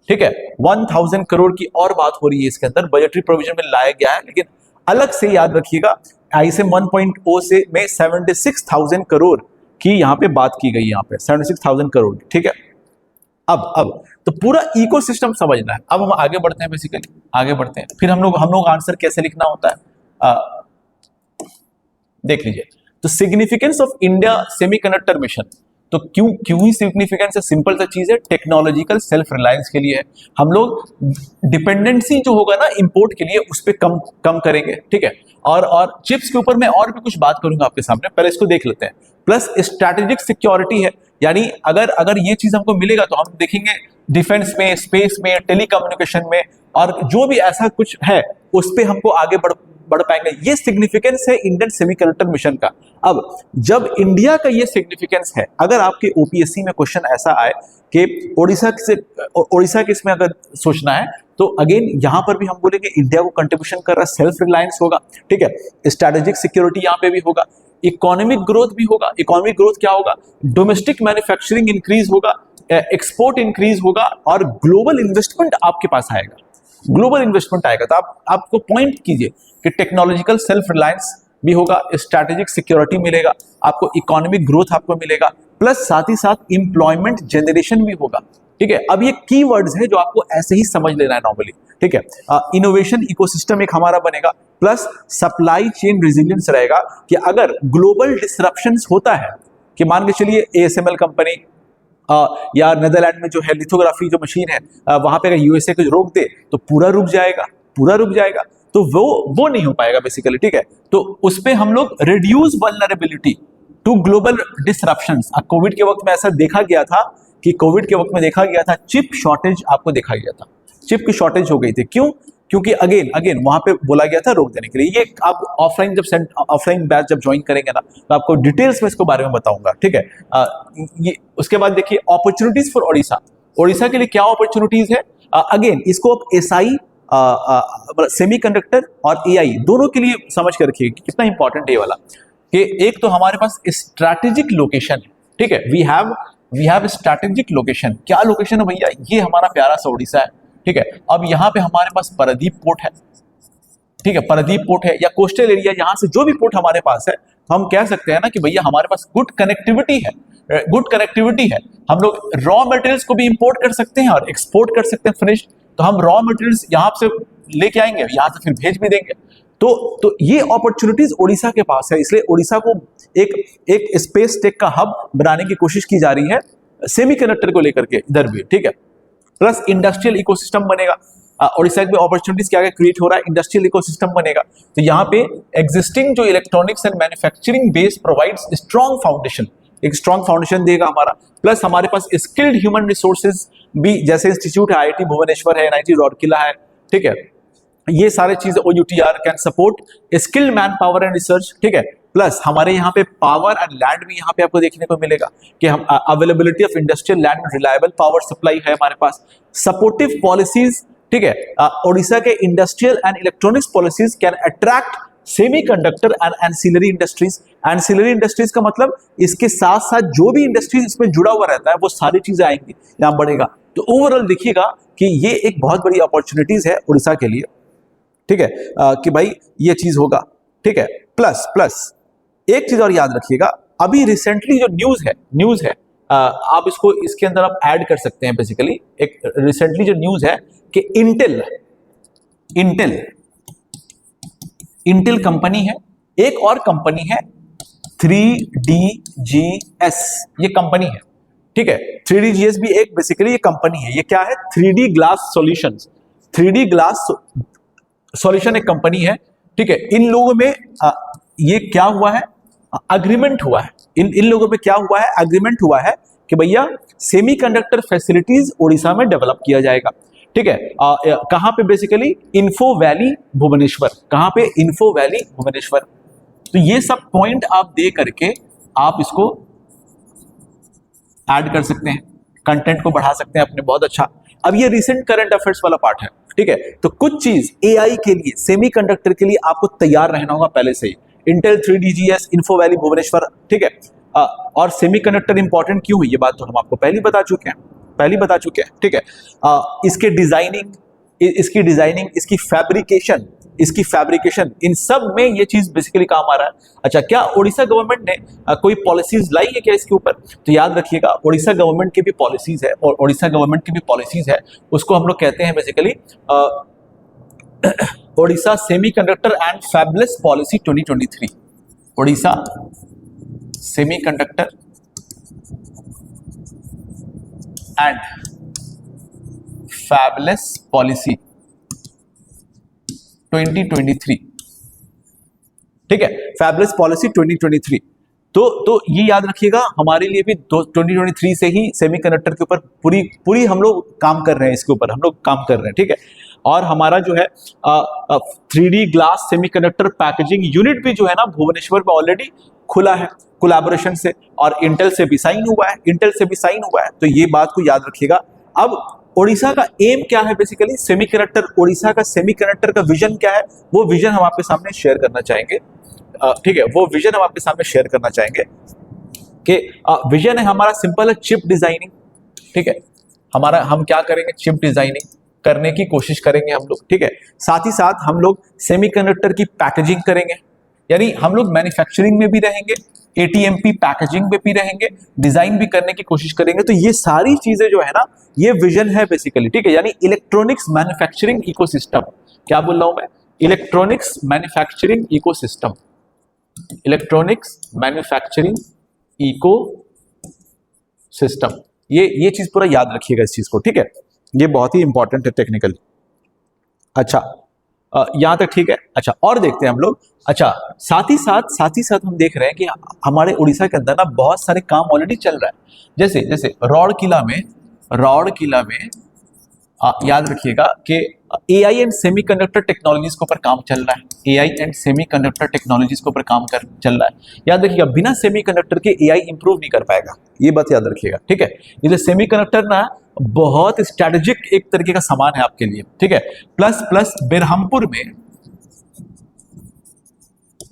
A: ठीक है। 1000 करोड़ की और बात हो रही है इसके अंदर, बजटरी प्रोविजन में लाया गया है। लेकिन अलग से याद रखिएगा, ISM 1.0 से में 76,000 करोड़ की यहाँ पे बात की गई, यहाँ पे 76,000 करोड़, ठीक है। अब तो पूरा इकोसिस्टम समझना है। अब हम आगे बढ़ते हैं, बेसिकली आगे बढ़ते हैं, फिर हम लोग आंसर कैसे लिखना होता है देख लीजिए। तो significance of India semiconductor mission, तो क्यों ही सिग्निफिकेंस है? सिंपल सा चीज है, टेक्नोलॉजिकल सेल्फ रिलायंस के लिए है। हम लोग डिपेंडेंसी जो होगा ना इंपोर्ट के लिए, उस पर कम करेंगे, ठीक है। और चिप्स के ऊपर मैं और भी कुछ बात करूंगा आपके सामने, पहले इसको देख लेते हैं। प्लस स्ट्रैटेजिक सिक्योरिटी है, यानी अगर ये चीज हमको मिलेगा तो हम देखेंगे डिफेंस में, स्पेस में, टेलीकम्युनिकेशन में, और जो भी ऐसा कुछ है उस पर हमको आगे बढ़ पाएंगे। ये सिग्निफिकेंस है इंडियन सेमीकंडक्टर मिशन का। अब जब इंडिया का ये सिग्निफिकेंस है, अगर आपके OPSC में क्वेश्चन ऐसा आए कि ओडिशा के इसमें अगर सोचना है, तो अगेन यहां पर भी हम बोलेंगे इंडिया को कंट्रीब्यूशन कर रहा, सेल्फ रिलायंस होगा, ठीक है। स्ट्रैटेजिक सिक्योरिटी यहां पे भी होगा, इकोनॉमिक ग्रोथ भी होगा। इकोनॉमिक ग्रोथ क्या होगा? डोमेस्टिक मैन्युफैक्चरिंग इंक्रीज होगा, एक्सपोर्ट इंक्रीज होगा, और ग्लोबल इन्वेस्टमेंट आपके पास आएगा, ग्लोबल इन्वेस्टमेंट आएगा। तो आपको पॉइंट कीजिए कि टेक्नोलॉजिकल सेल्फ रिलायंस भी होगा, स्ट्रैटेजिक सिक्योरिटी मिलेगा आपको, इकोनॉमिक ग्रोथ आपको मिलेगा, प्लस साथ ही साथ इंप्लॉयमेंट जनरेशन भी होगा, ठीक है। अब ये कीवर्ड्स है जो आपको ऐसे ही समझ लेना है नॉर्मली, ठीक है। इनोवेशन इकोसिस्टम एक हमारा बनेगा, प्लस सप्लाई चेन रेजिलियंस रहेगा कि अगर ग्लोबल डिसरप्शंस होता है, कि मान के चलिए ASML कंपनी या नेदरलैंड में जो है लिथोग्राफी जो मशीन है, वहां पे अगर USA को रोक दे तो पूरा रुक जाएगा, तो वो नहीं हो पाएगा बेसिकली, ठीक है। तो उस पे हम लोग reduce vulnerability to global disruptions. COVID के वक्त में ऐसा देखा गया था कि चिप शॉर्टेज आपको देखा गया था, चिप की शॉर्टेज हो गई थी। क्यों? क्योंकि अगेन वहां पे बोला गया था रोक देने के लिए। ये आप ऑफलाइन बैच जब ज्वाइन करेंगे ना, तो आपको डिटेल्स में इसको बारे में बताऊंगा, ठीक है। ये उसके बाद देखिए अपॉर्चुनिटीज फॉर ओडिशा के लिए क्या अपॉर्चुनिटीज है। अगेन इसको आप SI सेमीकंडक्टर और AI दोनों के लिए समझ कर रखिए कि कितना इंपॉर्टेंट है ये वाला। कि एक तो हमारे पास स्ट्रैटेजिक लोकेशन है, ठीक है। We have strategic location. क्या लोकेशन है भैया? ये हमारा प्यारा सा ओडिशा है, ठीक है। अब यहाँ पे हमारे पास पारादीप पोर्ट है, ठीक है, पारादीप पोर्ट है, या कोस्टल एरिया, यहाँ से जो भी पोर्ट हमारे पास है, हम कह सकते हैं ना कि भैया हमारे पास गुड कनेक्टिविटी है। हम लोग रॉ मटेरियल्स को भी इंपोर्ट कर सकते हैं और एक्सपोर्ट कर सकते हैं फिनिश्ड। तो हम रॉ मटेरियल्स यहाँ से लेके आएंगे, यहाँ से फिर भेज भी देंगे। तो ये अपॉर्चुनिटीज ओडिशा के पास है, इसलिए ओडिशा को एक स्पेस टेक का हब बनाने की कोशिश की जा रही है सेमीकंडक्टर को लेकर के इधर भी, ठीक है। प्लस इंडस्ट्रियल इकोसिस्टम बनेगा। ओडिशा में अपॉर्चुनिटीज क्या क्रिएट हो रहा है, इंडस्ट्रियल इकोसिस्टम बनेगा। तो यहाँ पे एग्जिस्टिंग जो electronics and manufacturing base provides strong foundation, एक स्ट्रॉन्ग फाउंडेशन देगा हमारा। प्लस हमारे पास स्किल्ड ह्यूमन रिसोर्सेज भी, जैसे इंस्टीट्यूट है, IIT भुवनेश्वर है, NIT रौरकिला है, ठीक है। ये सारे चीजें OUTR can support skilled man power and research, ठीक है। प्लस हमारे यहाँ पे पावर एंड लैंड भी यहाँ पे आपको देखने को मिलेगा कि हम availability of industrial land, reliable power supply है हमारे पास, सपोर्टिव पॉलिसीज, ठीक है। ओडिशा के industrial and electronics policies can attract semiconductor and ancillary industries. Ancillary industries का मतलब इसके साथ साथ जो भी इंडस्ट्रीज इसमें जुड़ा हुआ रहता है वो सारी चीजें आएंगी, यहाँ बढ़ेगा। तो ओवरऑल देखिएगा कि ये एक बहुत बड़ी अपॉर्चुनिटीज है उड़ीसा के लिए, ठीक है, कि भाई ये चीज होगा, ठीक है। प्लस एक चीज और याद रखिएगा, अभी रिसेंटली जो न्यूज है, आप इसको इसके अंदर आप ऐड कर सकते हैं। बेसिकली एक रिसेंटली जो न्यूज है कि इंटेल कंपनी है, एक और कंपनी है 3DGS, ये कंपनी है, ठीक है। 3DGS भी एक बेसिकली ये कंपनी है। ये क्या है? 3D glass solutions, 3D glass solution एक कंपनी है, ठीक है। इन लोगों में ये क्या हुआ है, अग्रीमेंट हुआ है, इन लोगों पे क्या हुआ है, एग्रीमेंट हुआ है कि भैया सेमीकंडक्टर फैसिलिटीज ओडिशा में डेवलप किया जाएगा। ठीक है, कहां पे, बेसिकली इन्फो वैली भुवनेश्वर, कहां पे, इन्फो वैली भुवनेश्वर। तो ये सब पॉइंट आप दे करके आप इसको ऐड कर सकते हैं, कंटेंट को बढ़ा सकते हैं अपने, बहुत अच्छा। अब ये रिसेंट करंट अफेयर्स वाला पार्ट है, ठीक है। तो कुछ चीज एआई के लिए, सेमीकंडक्टर के लिए आपको तैयार रहना होगा पहले से ही। Intel 3DGS, Info Valley Bhubaneswar, ठीक है। और सेमीकंडक्टर इंपॉर्टेंट क्यों है, ये बात तो हम आपको पहले बता चुके हैं, ठीक है। इसकी डिजाइनिंग, इसकी फैब्रिकेशन, इन सब में ये चीज बेसिकली काम आ रहा है। अच्छा, क्या ओडिशा गवर्नमेंट ने कोई पॉलिसीज लाई है क्या इसके ऊपर? तो याद रखिएगा, ओडिशा गवर्नमेंट की भी पॉलिसीज है, और ओडिशा गवर्नमेंट की भी पॉलिसीज है, उसको हम लोग कहते हैं basically Odisha semiconductor and fabulous policy 2023। Odisha semiconductor and fabulous policy 2023, ठीक है, फैबलेस पॉलिसी 2023। तो ये याद रखिएगा, हमारे लिए भी 2023 से ही सेमीकंडक्टर के ऊपर पूरी हम लोग काम कर रहे हैं, इसके ऊपर हम लोग काम कर रहे हैं, ठीक है। और हमारा जो है 3D glass semiconductor packaging unit भी जो है ना भुवनेश्वर में ऑलरेडी खुला है कोलैबोरेशन से, और इंटेल से भी साइन हुआ है, तो ये बात को याद रखिएगा। अब ओडिशा का एम क्या है, बेसिकली सेमीकंडक्टर, ओडिशा का सेमीकंडक्टर का विजन क्या है, वो विजन हम आपके सामने शेयर करना चाहेंगे, ठीक है। वो विजन हम आपके सामने शेयर करना चाहेंगे कि विजन है हमारा, सिंपल है, चिप डिजाइनिंग, ठीक है। हम क्या करेंगे, चिप डिजाइनिंग करने की कोशिश करेंगे हम लोग, ठीक है। साथ ही साथ हम लोग सेमीकंडक्टर की पैकेजिंग करेंगे, यानी हम लोग मैन्युफैक्चरिंग में भी रहेंगे, ATMP पैकेजिंग में भी रहेंगे, डिजाइन भी करने की कोशिश करेंगे। तो ये सारी चीजें जो है ना, ये विजन है बेसिकली, ठीक है। यानी इलेक्ट्रॉनिक्स मैन्युफैक्चरिंग इकोसिस्टम, क्या बोल रहा हूं मैं, electronics manufacturing ecosystem, electronics manufacturing ecosystem, ये चीज पूरा याद रखिएगा इस चीज को, ठीक है। ये बहुत ही इंपॉर्टेंट है टेक्निकली। अच्छा, यहां तक ठीक है। अच्छा, और देखते हैं हम लोग। अच्छा, साथ ही साथ हम देख रहे हैं कि हमारे उड़ीसा के अंदर ना बहुत सारे काम ऑलरेडी चल रहा है। जैसे रौड़ किला में याद रखिएगा कि AI एंड सेमीकंडक्टर टेक्नोलॉजीज के ऊपर काम चल रहा है, AI एंड सेमीकंडक्टर टेक्नोलॉजीज के ऊपर काम चल रहा है। याद रखिएगा, बिना सेमीकंडक्टर के AI इंप्रूव नहीं कर पाएगा, ये बात याद रखिएगा, ठीक है। ये सेमीकंडक्टर ना बहुत स्ट्रेटेजिक एक तरीके का सामान है आपके लिए, ठीक है। प्लस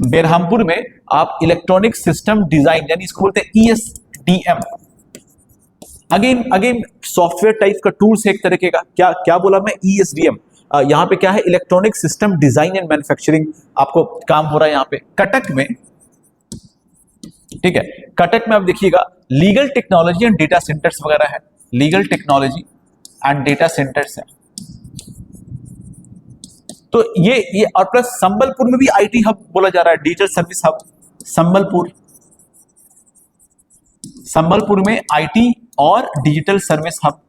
A: बेरहामपुर में आप इलेक्ट्रॉनिक सिस्टम डिजाइन, यानी इसको बोलते हैं ESDM, अगेन सॉफ्टवेयर टाइप का टूल्स है एक तरीके का। क्या बोला मैं, ESDM। यहाँ पे क्या है, electronic system design and manufacturing आपको काम हो रहा है यहाँ पे कटक में, ठीक है। कटक में आप देखिएगा legal technology and data centres वगैरह है, legal technology and data centres है। तो ये और प्लस संबलपुर में भी IT हब बोला जा रहा है, डिजिटल सर्विस हब संबलपुर में IT और डिजिटल सर्विस हब।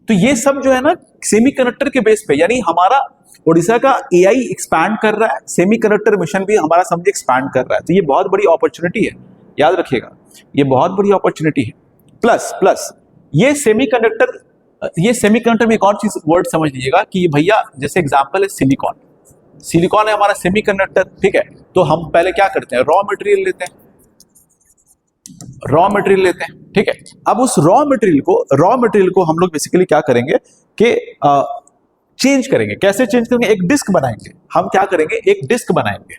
A: तो ये सब जो है ना सेमीकंडक्टर के बेस पे, यानी हमारा ओडिशा का AI एक्सपैंड कर रहा है, सेमीकंडक्टर मिशन भी हमारा समझे एक्सपैंड कर रहा है। तो ये बहुत बड़ी अपॉर्चुनिटी है, याद रखिएगा, ये बहुत बड़ी अपॉर्चुनिटी है। प्लस ये सेमीकंडक्टर में एक और चीज वर्ड समझ लीजिएगा कि भैया, जैसे एग्जांपल है सिलिकॉन है हमारा सेमीकंडक्टर, ठीक है। तो हम पहले क्या करते हैं, रॉ मटेरियल लेते हैं, ठीक है। अब उस रॉ मटेरियल को हम लोग बेसिकली क्या करेंगे कि चेंज करेंगे। कैसे चेंज करेंगे, एक डिस्क बनाएंगे। हम क्या करेंगे, एक डिस्क बनाएंगे,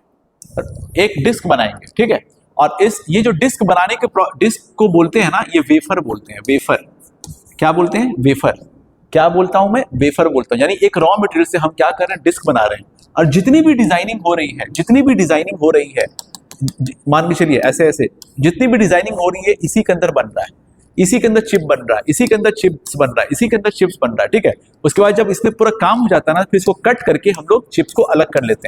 A: ठीक है। और ये जो डिस्क बनाने के डिस्क को बोलते हैं ना, ये वेफर बोलते हैं, वेफर। क्या बोलते हैं, वेफर। क्या बोलता हूं मैं, वेफर बोलता हूं। यानी एक रॉ मटेरियल से हम क्या कर रहे हैं, डिस्क बना रहे हैं। और जितनी भी डिजाइनिंग हो रही है, मान के चलिए ऐसे जितनी भी डिजाइनिंग हो रही है, इसी के अंदर बन रहा है, इसी के अंदर चिप बन रहा है, इसी के अंदर चिप्स बन रहा है, ठीक है। उसके बाद जब इसमें पूरा काम हो जाता है ना, फिर इसको कट करके हम लोग चिप्स को अलग कर लेते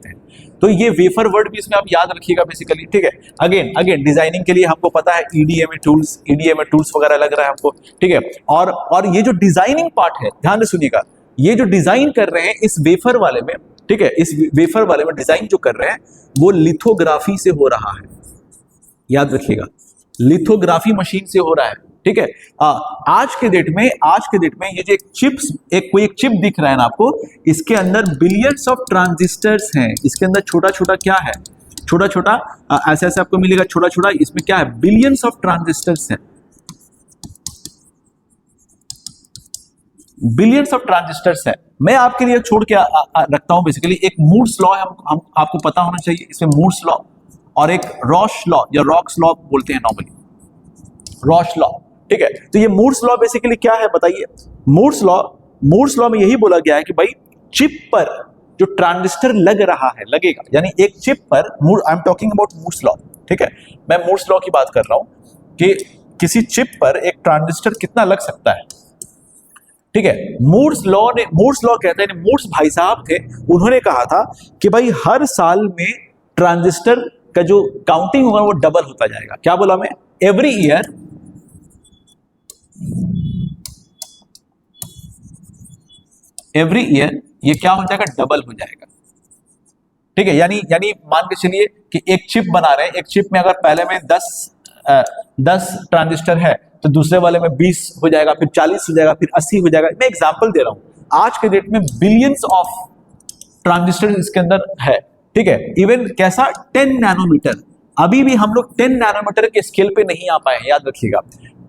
A: हैं, तो ये वेफर वर्ड भी इसमें आप याद रखिएगा बेसिकली, ठीक है। अगेन डिजाइनिंग के लिए हमको पता है EDMA टूल्स वगैरह लग रहा है हमको, ठीक है। और ये जो डिजाइनिंग पार्ट है, ध्यान से सुनिएगा, ये जो डिजाइन कर रहे हैं इस वेफर वाले में, ठीक है, इस वेफर वाले में डिजाइन जो कर रहे हैं वो लिथोग्राफी से हो रहा है, याद रखिएगा, लिथोग्राफी मशीन से हो रहा है, ठीक है। आज के डेट में ये जो एक चिप दिख रहा है ना आपको, इसके अंदर बिलियंस ऑफ ट्रांजिस्टर्स हैं, इसके अंदर छोटा छोटा क्या है, छोटा छोटा ऐसे ऐसे आपको मिलेगा छोटा छोटा, इसमें क्या है, बिलियंस ऑफ ट्रांजिस्टर्स हैं, बिलियंस ऑफ ट्रांजिस्टर्स है। मैं आपके लिए छोड़ के रखता हूं बेसिकली एक मूर्स लॉ है, हम आपको पता होना चाहिए, इसमें मूर्स लॉ और एक रॉश लॉ या रॉक्स लॉ बोलते हैं नॉर्मली, रॉश लॉ, ठीक है। तो ये मूर्स लॉ बेसिकली क्या है बताइए। मूर्स लॉ में यही बोला गया है कि भाई चिप पर जो ट्रांजिस्टर लग रहा है, लगेगा, यानी एक चिप पर, I am talking about Moore's law, ठीक है, मैं मूर्स लॉ की बात कर रहा हूं कि किसी चिप पर एक ट्रांजिस्टर कितना लग सकता है, ठीक है। मूर्स लॉ कहते हैं, मूर्स भाई साहब थे, उन्होंने कहा था कि भाई हर साल में ट्रांजिस्टर का जो काउंटिंग होगा वो डबल होता जाएगा। क्या बोला मैं, एवरी ईयर ये क्या हो जाएगा, डबल हो जाएगा, ठीक है। यानी मान के चलिए कि एक चिप बना रहे हैं, एक चिप में अगर पहले में 10 ट्रांजिस्टर है तो दूसरे वाले में 20 हो जाएगा, फिर 40 हो जाएगा, फिर 80 हो जाएगा। मैं एग्जांपल दे रहा हूं, आज के डेट में बिलियंस ऑफ ट्रांजिस्टर इसके अंदर है, ठीक है। इवन कैसा, 10 नैनोमीटर, अभी भी हम लोग 10 नैनोमीटर के स्केल पे नहीं आ पाए, याद रखिएगा,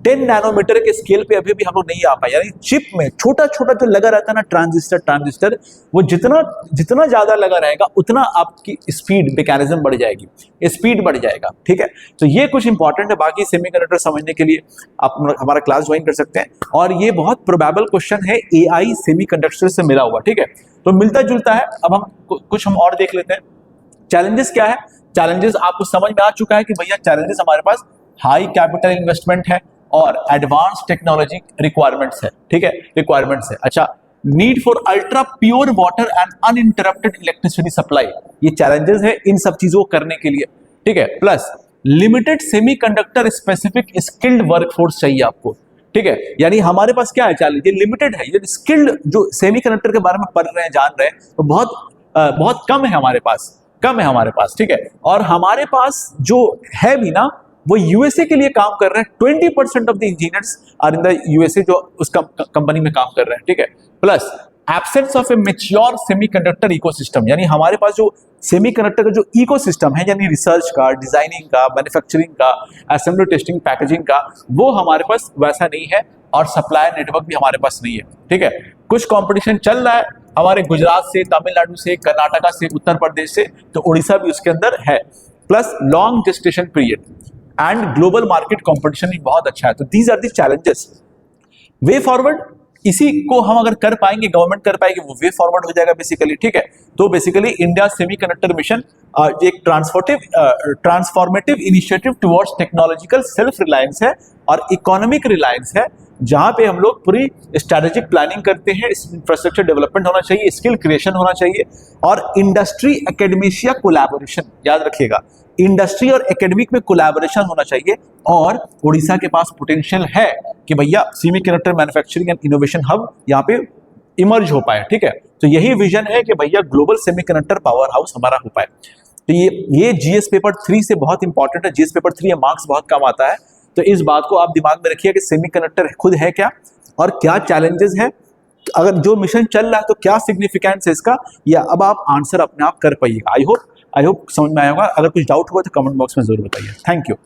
A: 10 नैनोमीटर के स्केल पे अभी भी हम लोग नहीं आ पाए। यानी चिप में छोटा छोटा जो लगा रहता है ना ट्रांजिस्टर, वो जितना ज्यादा लगा रहेगा उतना आपकी स्पीड मैकेनिज्म बढ़ जाएगी, स्पीड बढ़ जाएगा, ठीक है। तो ये कुछ इंपॉर्टेंट है, बाकी सेमीकंडक्टर समझने के लिए आप हमारा क्लास ज्वाइन कर सकते हैं। और ये बहुत प्रोबेबल क्वेश्चन है, AI सेमीकंडक्टर से मिला हुआ, ठीक है, तो मिलता जुलता है। अब हम और देख लेते हैं। चैलेंजेस क्या है, चैलेंजेस आपको समझ में आ चुका है कि भैया चैलेंजेस हमारे पास हाई कैपिटल इन्वेस्टमेंट है और एडवांस टेक्नोलॉजी रिक्वायरमेंट्स है, ठीक है, रिक्वायरमेंट्स है। अच्छा, need for ultra pure water and uninterrupted electricity supply, ये चैलेंजेस है इन सब चीजों को करने के लिए, ठीक है। Plus limited semiconductor specific skilled workforce चाहिए आपको, ठीक है। यानी हमारे पास क्या है, चैलेंज ये लिमिटेड है, ये स्किल्ड जो सेमीकंडक्टर के बारे में पढ़ रहे हैं, जान रहे हैं, तो बहुत कम है हमारे पास, ठीक है। और हमारे पास जो है भी ना, वो यूएसए के लिए काम कर रहे हैं। 20% of the engineers are in the USA, जो उस कंपनी में काम कर रहे हैं, ठीक है। Plus absence of A mature semiconductor ecosystem, यानी हमारे पास जो सेमीकंडक्टर का जो इकोसिस्टम है, यानी रिसर्च का, डिजाइनिंग का, मैन्युफैक्चरिंग का, असेंबली, टेस्टिंग, पैकेजिंग का, वो हमारे पास वैसा नहीं है, और सप्लायर नेटवर्क भी हमारे पास नहीं है, ठीक है। कुछ कंपटीशन चल रहा है हमारे गुजरात से, तमिलनाडु से, कर्नाटका से, उत्तर प्रदेश से, तो उड़ीसा भी उसके अंदर है। Plus long gestation period and global market competition भी बहुत अच्छा है। तो these are the challenges. Way forward, इसी को हम अगर कर पाएंगे, गवर्नमेंट कर पाएगी, वो वे फॉरवर्ड हो जाएगा बेसिकली, ठीक है। तो बेसिकली इंडिया सेमीकंडक्टर मिशन एक transformative initiative towards technological self Reliance है और इकोनॉमिक रिलायंस है, जहां पे हम लोग पूरी स्ट्रेटेजिक प्लानिंग करते हैं, इंफ्रास्ट्रक्चर डेवलपमेंट होना चाहिए, स्किल क्रिएशन होना चाहिए, और इंडस्ट्री एकेडमिशिया कोलैबोरेशन, याद रखिएगा, इंडस्ट्री और एकेडमिक में कोलैबोरेशन होना चाहिए। और उड़ीसा के पास पोटेंशियल है कि भैया semiconductor manufacturing and innovation hub यहाँ पे इमर्ज हो पाए, ठीक है। तो यही विजन है कि भैया ग्लोबल सेमीकंडक्टर पावर हाउस हमारा हो पाए। तो ये जीएस पेपर 3 से बहुत इंपॉर्टेंट है, जीएस पेपर 3 मार्क्स बहुत कम आता है, तो इस बात को आप दिमाग में रखिए कि सेमीकंडक्टर खुद है क्या और क्या चैलेंजेस है, अगर जो मिशन चल रहा है तो क्या सिग्निफिकेंस है इसका, या अब आप आंसर अपने आप कर पाइएगा। आई होप समझ में आया होगा। अगर कुछ डाउट हुआ तो कमेंट बॉक्स में जरूर बताइए। Thank you.